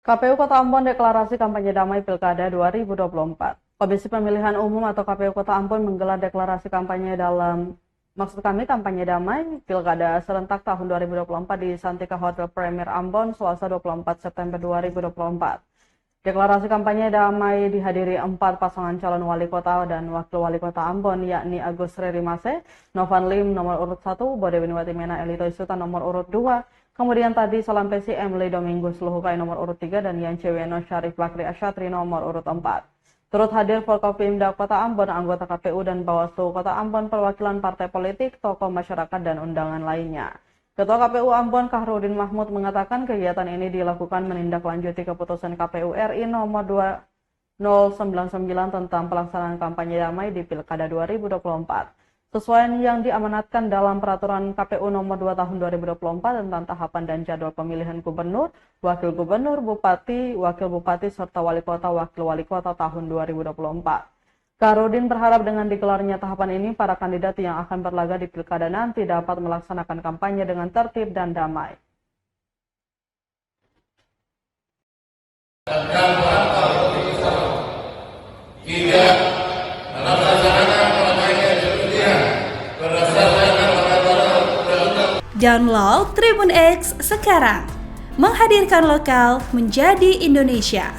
KPU Kota Ambon deklarasi kampanye damai Pilkada 2024. Komisi Pemilihan Umum atau KPU Kota Ambon menggelar deklarasi kampanye kampanye damai Pilkada serentak tahun 2024 di Santika Hotel Premier Ambon, Selasa 24 September 2024. Deklarasi kampanye damai dihadiri 4 pasangan calon wali kota dan wakil wali kota Ambon, yakni Agus Ririmase, Novan Lim nomor urut 1, Bodewinwati Mena Elito Isutan nomor urut 2, kemudian tadi Salam PCM Lee Domingus Luhukai nomor urut 3 dan Yan Ceweno Syarif Bakri Asyatri nomor urut 4. Turut hadir Forkopimda Kota Ambon, anggota KPU dan Bawaslu Kota Ambon, perwakilan partai politik, tokoh masyarakat dan undangan lainnya. Ketua KPU Ambon Kahrudin Mahmud mengatakan kegiatan ini dilakukan menindaklanjuti keputusan KPU RI nomor 2099 tentang pelaksanaan kampanye damai di Pilkada 2024. Sesuai yang diamanatkan dalam peraturan KPU nomor 2 tahun 2024 tentang tahapan dan jadwal pemilihan gubernur, wakil gubernur, bupati, wakil bupati, serta wali kota, wakil wali kota tahun 2024. Kahrudin berharap dengan digelarnya tahapan ini, para kandidat yang akan berlaga di Pilkada nanti dapat melaksanakan kampanye dengan tertib dan damai. Download Tribun X sekarang, menghadirkan lokal menjadi Indonesia.